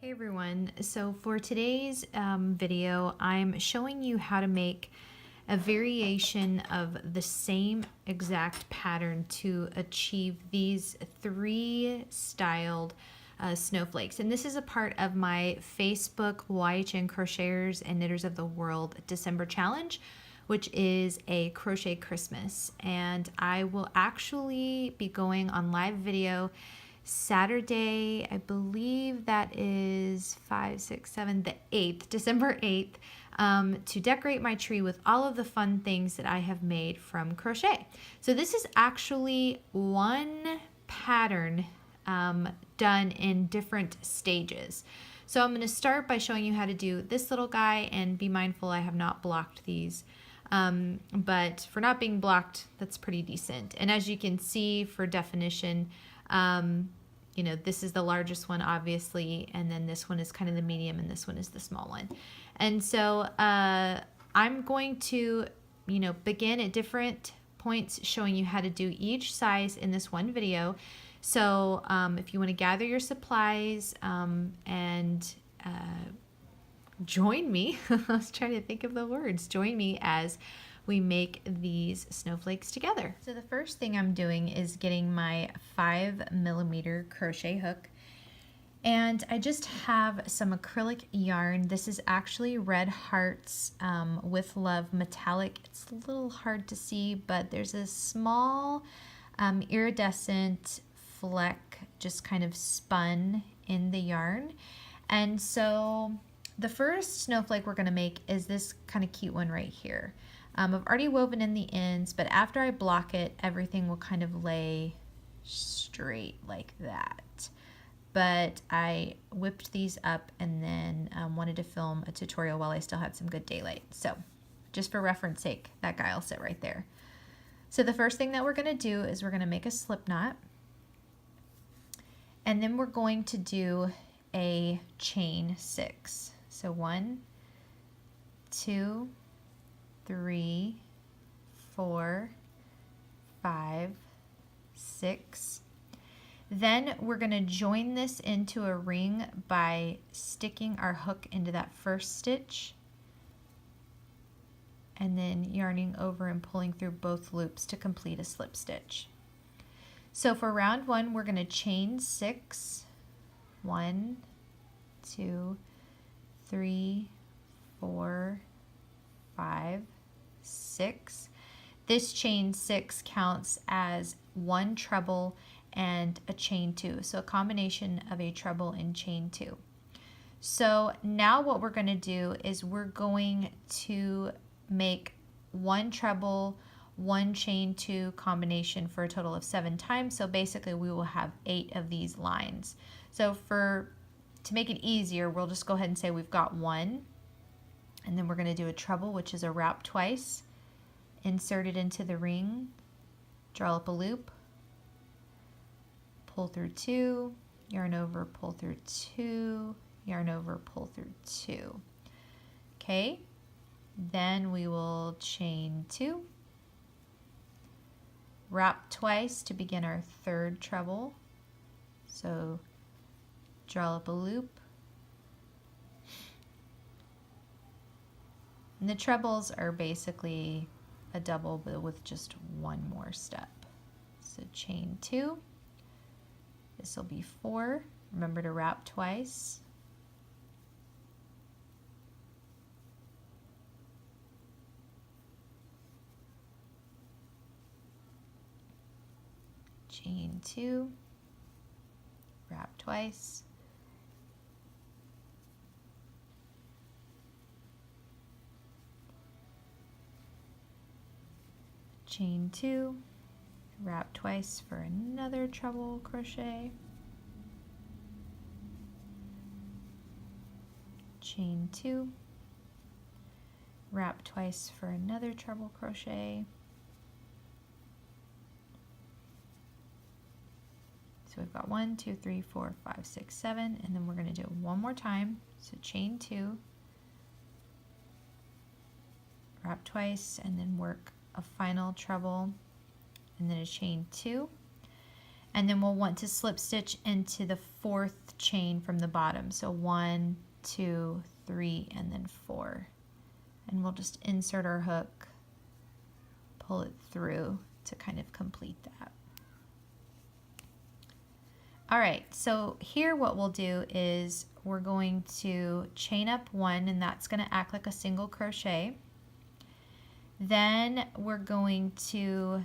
Hey everyone, so for today's video, I'm showing you how to make a variation of the same exact pattern to achieve these three styled snowflakes. And this is a part of my Facebook YHN Crocheters and Knitters of the World December Challenge, which is a crochet Christmas. And I will actually be going on live video Saturday, I believe that is 5, 6, 7, the 8th, December 8th, to decorate my tree with all of the fun things that I have made from crochet. So this is actually one pattern done in different stages. So I'm going to start by showing you how to do this little guy, and be mindful I have not blocked these. But for not being blocked, that's pretty decent. And as you can see, for definition, you know, this is the largest one, obviously, and then this one is kind of the medium, and this one is the small one. And so I'm going to, begin at different points showing you how to do each size in this one video. So if you want to gather your supplies and join me, I was trying to think of the words, join me as we make these snowflakes together. So the first thing I'm doing is getting my 5mm crochet hook, and I just have some acrylic yarn. This is actually Red Hearts with Love metallic. It's a little hard to see, but there's a small iridescent fleck just kind of spun in the yarn. And so the first snowflake we're going to make is this kind of cute one right here. I've already woven in the ends, but after I block it, everything will kind of lay straight like that. But I whipped these up and then wanted to film a tutorial while I still had some good daylight. So just for reference sake, that guy will sit right there. So the first thing that we're going to do is we're going to make a slip knot. And then we're going to do a chain 6. So 1, 2, 3, 4, 5, 6. Then we're going to join this into a ring by sticking our hook into that first stitch and then yarning over and pulling through both loops to complete a slip stitch. So for round 1, we're going to chain 6. 1, 2, 3, 4, 5, 6. This chain 6 counts as 1 treble and a chain 2, so a combination of a treble and chain 2. So now what we're going to do is we're going to make 1 treble, 1 chain 2 combination for a total of 7 times. So basically we will have 8 of these lines. So to make it easier, we'll just go ahead and say we've got 1. And then we're going to do a treble, which is a wrap twice, insert it into the ring, draw up a loop, pull through 2, yarn over, pull through 2, yarn over, pull through 2. Okay, then we will chain 2, wrap twice to begin our 3rd treble. So draw up a loop. And the trebles are basically a double, but with just 1 more step. So chain 2. This will be 4. Remember to wrap twice. Chain 2. Wrap twice. Chain 2, wrap twice for another treble crochet, chain 2, wrap twice for another treble crochet. So we've got 1, 2, 3, 4, 5, 6, 7, and then we're going to do it one more time. So chain 2, wrap twice, and then work a final treble and then a chain 2. And then we'll want to slip stitch into the 4th chain from the bottom. So 1, 2, 3, and then 4. And we'll just insert our hook, pull it through to kind of complete that. All right, so here what we'll do is we're going to chain up 1, and that's going to act like a single crochet. Then we're going to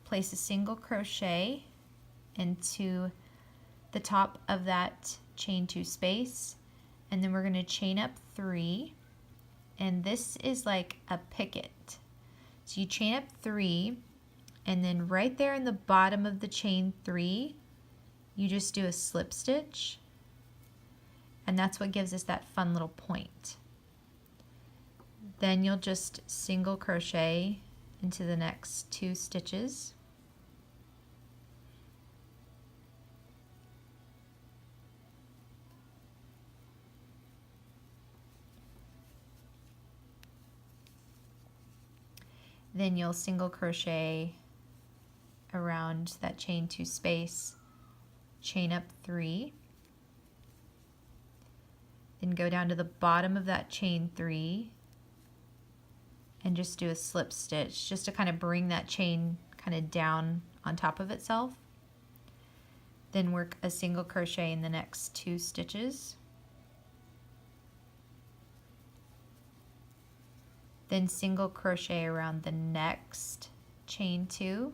place a single crochet into the top of that chain 2 space, and then we're going to chain up 3, and this is like a picket. So you chain up 3, and then right there in the bottom of the chain 3, you just do a slip stitch, and that's what gives us that fun little point. Then you'll just single crochet into the next 2 stitches. Then you'll single crochet around that chain 2 space, chain up 3, then go down to the bottom of that chain 3 and just do a slip stitch just to kind of bring that chain kind of down on top of itself. Then work a single crochet in the next 2 stitches. Then single crochet around the next chain 2,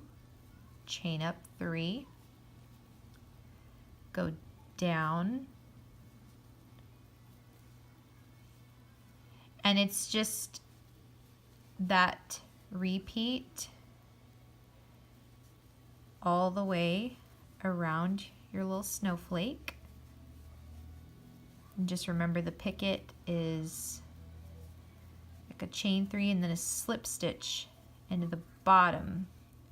chain up 3, go down, and it's just that repeat all the way around your little snowflake. And just remember the picket is like a chain 3 and then a slip stitch into the bottom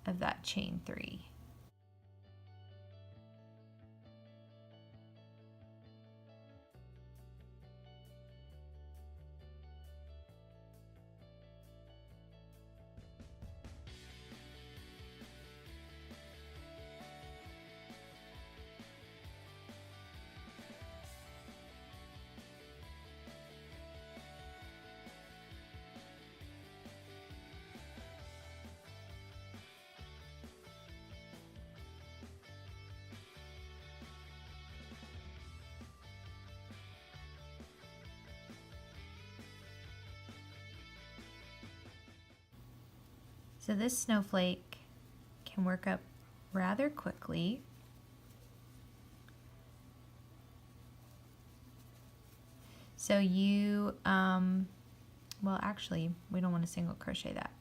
of that chain 3. So this snowflake can work up rather quickly. So you, well actually we don't want to single crochet that.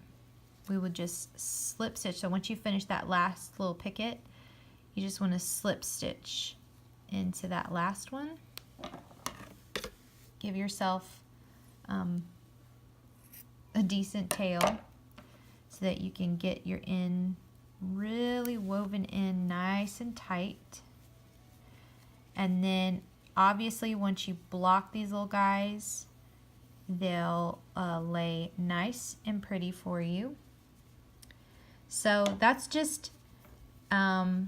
We would just slip stitch. So once you finish that last little picket, you just want to slip stitch into that last one. Give yourself a decent tail so that you can get your end really woven in nice and tight. And then obviously once you block these little guys, they'll lay nice and pretty for you. So that's just a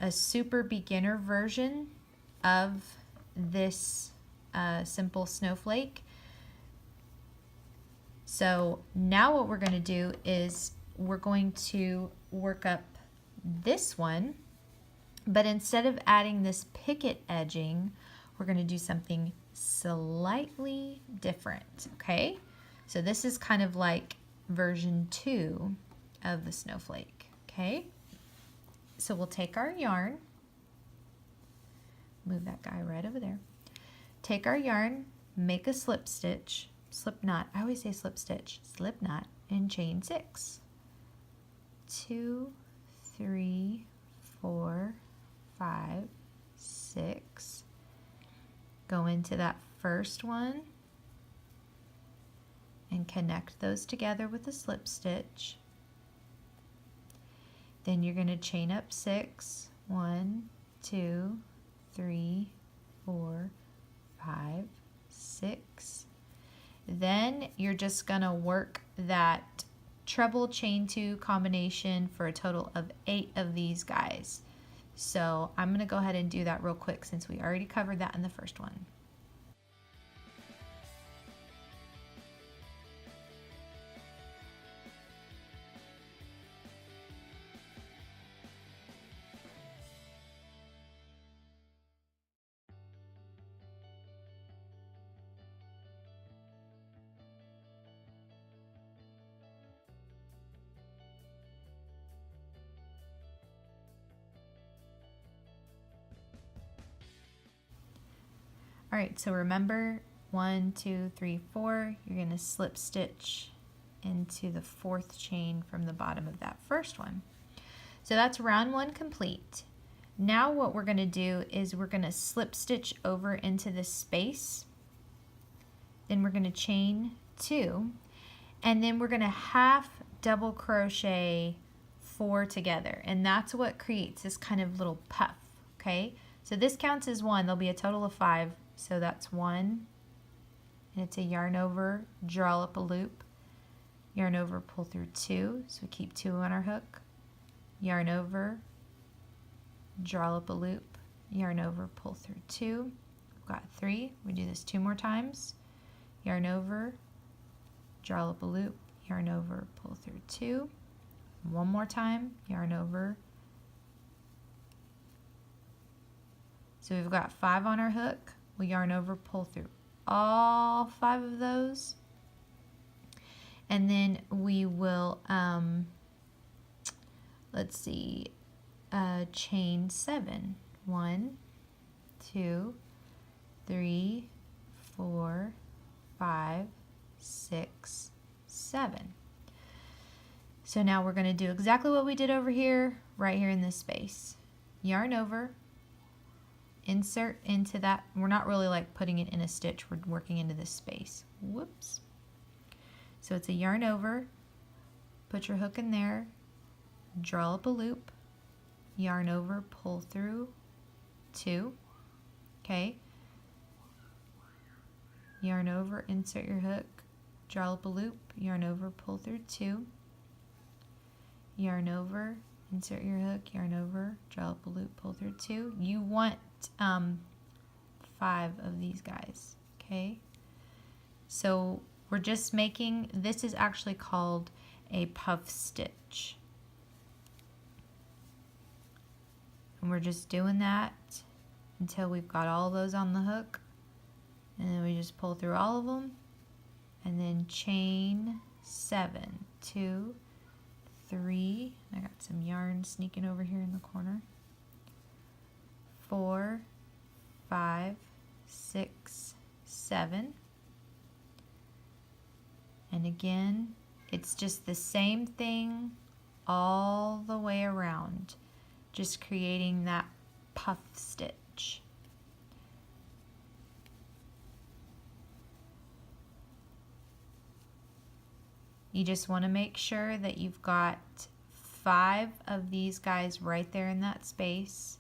super beginner version of this simple snowflake. So now what we're going to do is we're going to work up this one, but instead of adding this picket edging, we're going to do something slightly different, okay? So this is kind of like version 2 of the snowflake, okay? So we'll take our yarn, move that guy right over there, take our yarn, make a slip stitch, slip knot, I always say slip stitch, slip knot, and chain 6. 2, 3, 4, 5, 6. Go into that first one and connect those together with a slip stitch. Then you're going to chain up 6. 1, 2, 3, 4, 5, 6. Then you're just going to work that treble chain 2 combination for a total of 8 of these guys. So I'm going to go ahead and do that real quick since we already covered that in the first one. All right, so remember 1, 2, 3, 4, you're going to slip stitch into the 4th chain from the bottom of that first one. So that's round 1 complete. Now what we're going to do is we're going to slip stitch over into this space. Then we're going to chain 2, and then we're going to half double crochet 4 together, and that's what creates this kind of little puff. Okay, so this counts as 1. There'll be a total of 5. So that's 1, and it's a yarn over, draw up a loop, yarn over, pull through 2, so we keep 2 on our hook, yarn over, draw up a loop, yarn over, pull through 2, we've got 3, we do this 2 more times, yarn over, draw up a loop, yarn over, pull through 2, 1 more time, yarn over. So we've got 5 on our hook. We yarn over, pull through all 5 of those, and then we will let's see, chain 7. 1, 2, 3, 4, 5, 6, 7. So now we're going to do exactly what we did over here, right here in this space. Yarn over, insert into that. We're not really like putting it in a stitch, we're working into this space. Whoops. So it's a yarn over, put your hook in there, draw up a loop, yarn over, pull through 2, okay, yarn over, insert your hook, draw up a loop, yarn over, pull through 2, yarn over, insert your hook, yarn over, draw up a loop, pull through 2. You want 5 of these guys, okay? So we're just making, this is actually called a puff stitch. And we're just doing that until we've got all those on the hook. And then we just pull through all of them. And then chain 7, 2, 3. I got some yarn sneaking over here in the corner. 4, 5, 6, 7. And again, it's just the same thing all the way around, just creating that puff stitch. You just want to make sure that you've got 5 of these guys right there in that space.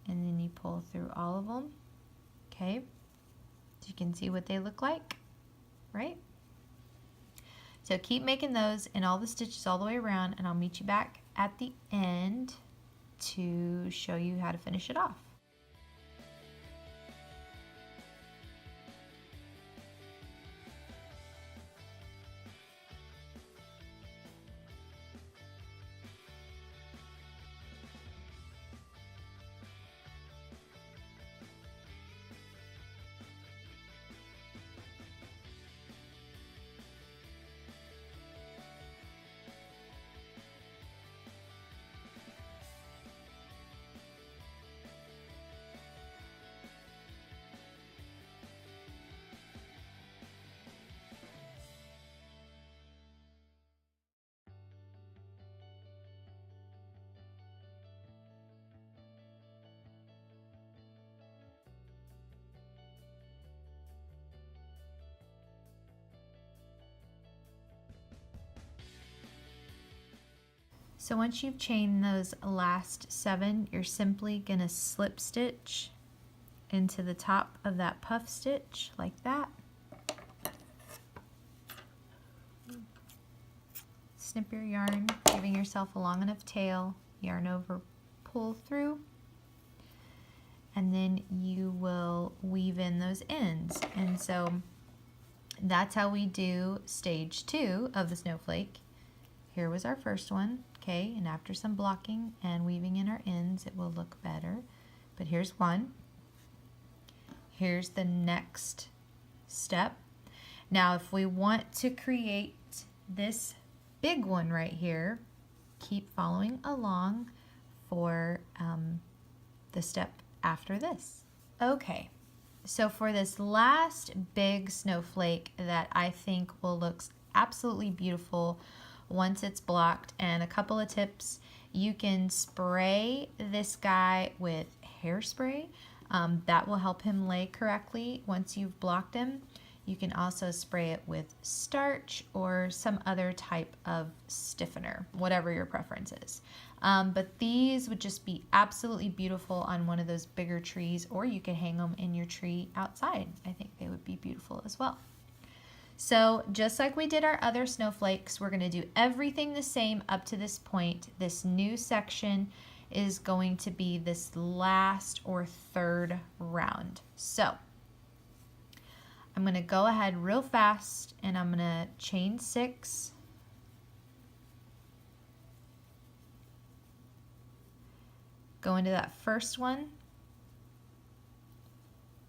And then you pull through all of them, okay? So you can see what they look like, right? So keep making those in all the stitches all the way around, and I'll meet you back at the end to show you how to finish it off. So once you've chained those last 7, you're simply going to slip stitch into the top of that puff stitch like that. snip your yarn, giving yourself a long enough tail, yarn over, pull through, and then you will weave in those ends. And so that's how we do stage 2 of the snowflake. Here was our first one, okay, and after some blocking and weaving in our ends, it will look better. But here's one. Here's the next step. Now, if we want to create this big one right here, keep following along for the step after this. Okay, so for this last big snowflake that I think will look absolutely beautiful once it's blocked, and a couple of tips: you can spray this guy with hairspray. That will help him lay correctly once you've blocked him. You can also spray it with starch or some other type of stiffener, whatever your preference is. But these would just be absolutely beautiful on one of those bigger trees, or you could hang them in your tree outside. I think they would be beautiful as well. So just like we did our other snowflakes, we're going to do everything the same up to this point. This new section is going to be this last or third round. So I'm going to go ahead real fast and I'm going to chain 6. Go into that first one,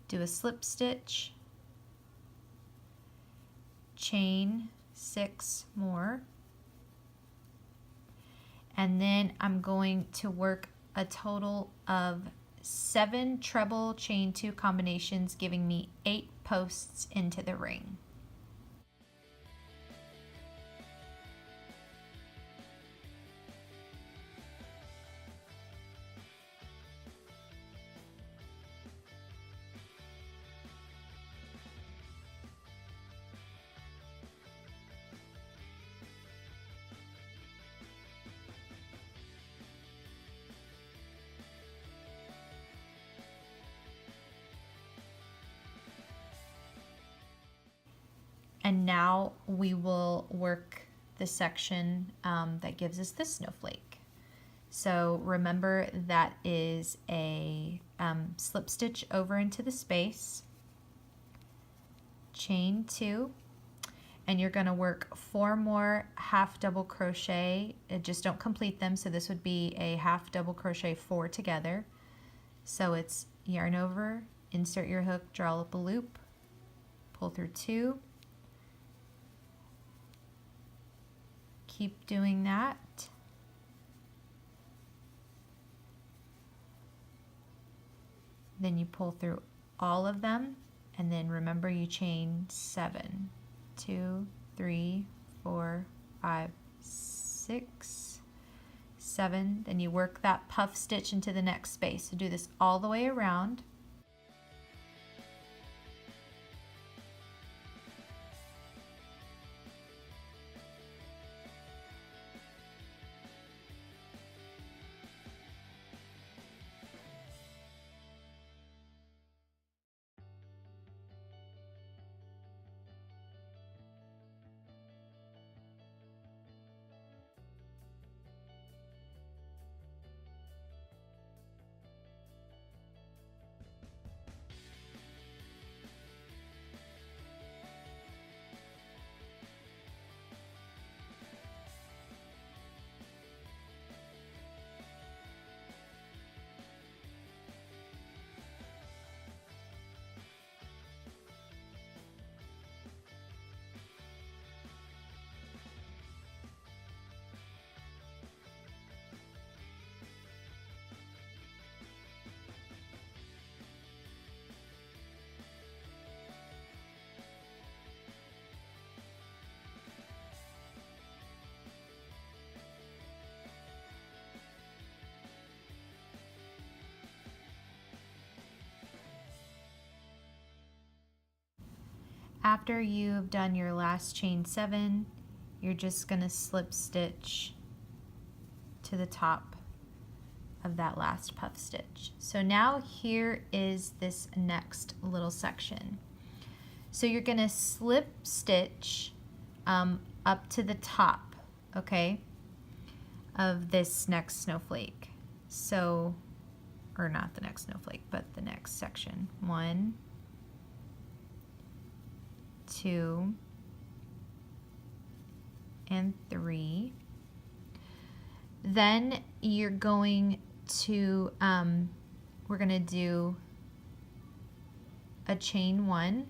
do a slip stitch, chain 6 more, and then I'm going to work a total of 7 treble chain 2 combinations, giving me 8 posts into the ring. And now we will work the section that gives us this snowflake. So remember, that is a slip stitch over into the space, chain 2, and you're going to work 4 more half double crochet. Just don't complete them, so this would be a half double crochet 4 together. So it's yarn over, insert your hook, draw up a loop, pull through 2, keep doing that. Then you pull through all of them, and then remember you chain 7. 2, 3, 4, 5, 6, 7. Then you work that puff stitch into the next space. So do this all the way around. After you've done your last chain 7, you're just going to slip stitch to the top of that last puff stitch. So now here is this next little section. So you're going to slip stitch up to the top okay, of this next snowflake. So, or not the next snowflake, but the next section. 1, 2, and 3. Then you're going to, we're going to do a chain 1,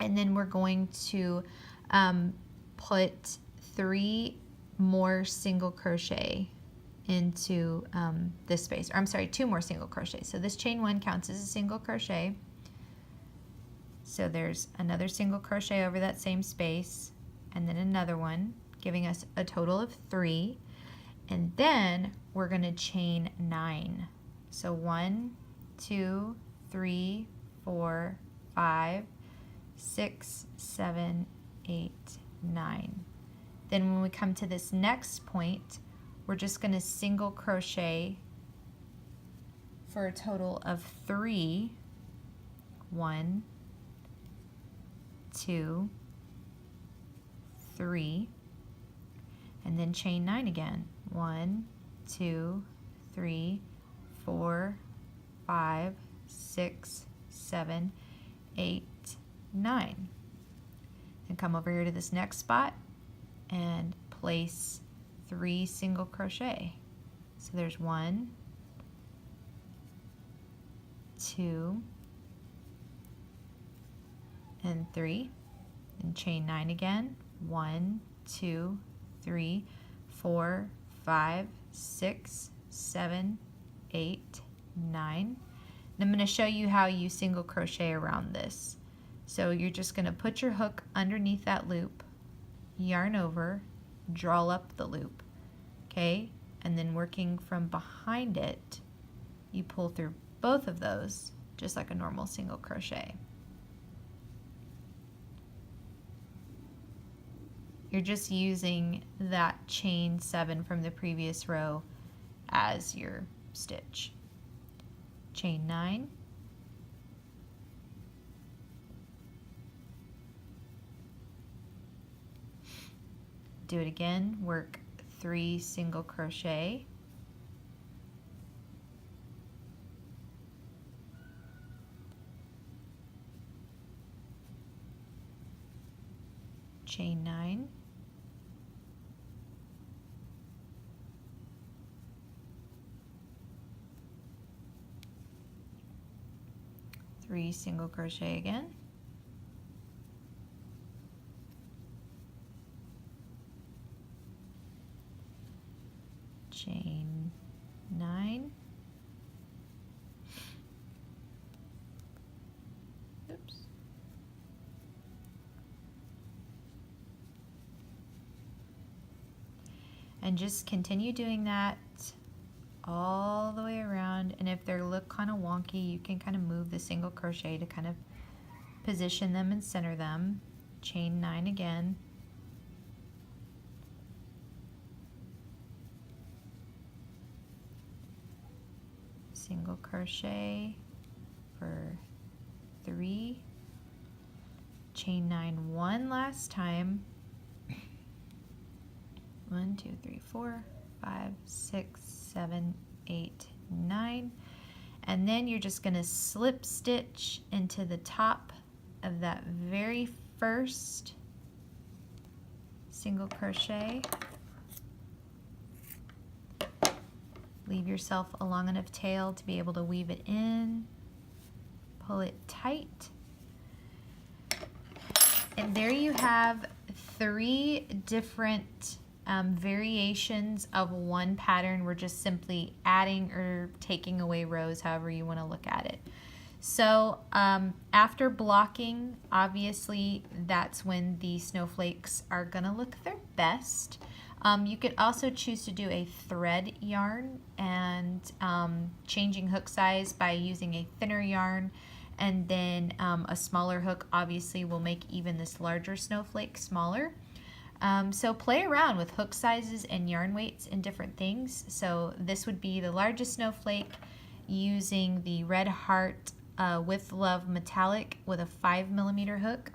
and then we're going to put 3 more single crochet into this space, or I'm sorry, 2 more single crochet. So this chain 1 counts as a single crochet. So there's another single crochet over that same space, and then another one, giving us a total of 3. And then we're going to chain 9. So 1, 2, 3, 4, 5, 6, 7, 8, 9. Then when we come to this next point, we're just going to single crochet for a total of 3. 1, 2, 3, and then chain 9 again. 1, 2, 3, 4, 5, 6, 7, 8, 9. And come over here to this next spot and place 3 single crochet. So there's 1, 2, and 3, and chain 9 again. 1, 2, 3, 4, 5, 6, 7, 8, 9. And I'm going to show you how you single crochet around this. So you're just going to put your hook underneath that loop, yarn over, draw up the loop, okay? And then working from behind it, you pull through both of those just like a normal single crochet. You're just using that chain 7 from the previous row as your stitch. Chain 9. Do it again, work 3 single crochet. Chain 9. Three single crochet again. Chain 9. Oops. And just continue doing that all the way around, and if they look kind of wonky, you can kind of move the single crochet to kind of position them and center them. Chain 9 again. Single crochet for 3. Chain 9 one last time. 1, 2, 3, 4, 5, 6, 7, 8, 9. And then you're just going to slip stitch into the top of that very first single crochet. Leave yourself a long enough tail to be able to weave it in. Pull it tight. And there you have 3 different variations of one pattern. We're just simply adding or taking away rows, however you want to look at it. So after blocking, obviously that's when the snowflakes are going to look their best. You could also choose to do a thread yarn and changing hook size by using a thinner yarn, and then a smaller hook obviously will make even this larger snowflake smaller. So play around with hook sizes and yarn weights and different things. So this would be the largest snowflake using the Red Heart With Love Metallic with a 5mm hook.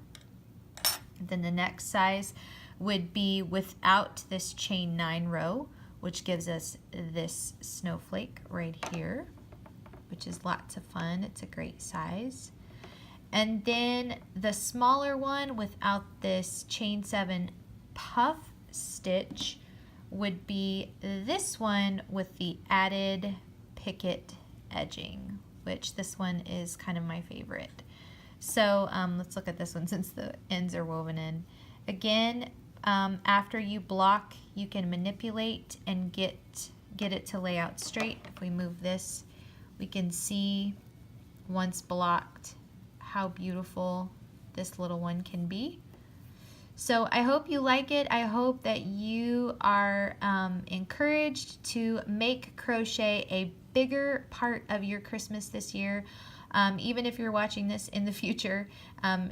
Then the next size would be without this chain 9 row, which gives us this snowflake right here, which is lots of fun. It's a great size. And then the smaller one without this chain 7 puff stitch would be this one with the added picket edging, which this one is kind of my favorite. So let's look at this one since the ends are woven in. Again, after you block, you can manipulate and get it to lay out straight. If we move this, we can see once blocked how beautiful this little one can be. So I hope you like it. I hope that you are encouraged to make crochet a bigger part of your Christmas this year. Even if you're watching this in the future,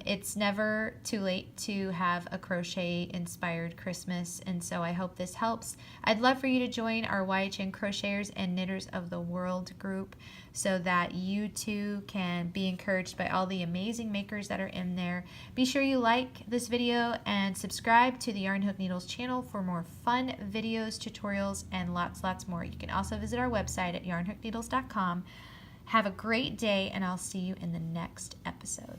it's never too late to have a crochet-inspired Christmas, and so I hope this helps. I'd love for you to join our YHN Crocheters and Knitters of the World group so that you too can be encouraged by all the amazing makers that are in there. Be sure you like this video and subscribe to the Yarn Hook Needles channel for more fun videos, tutorials, and lots more. You can also visit our website at yarnhookneedles.com. Have a great day, and I'll see you in the next episode.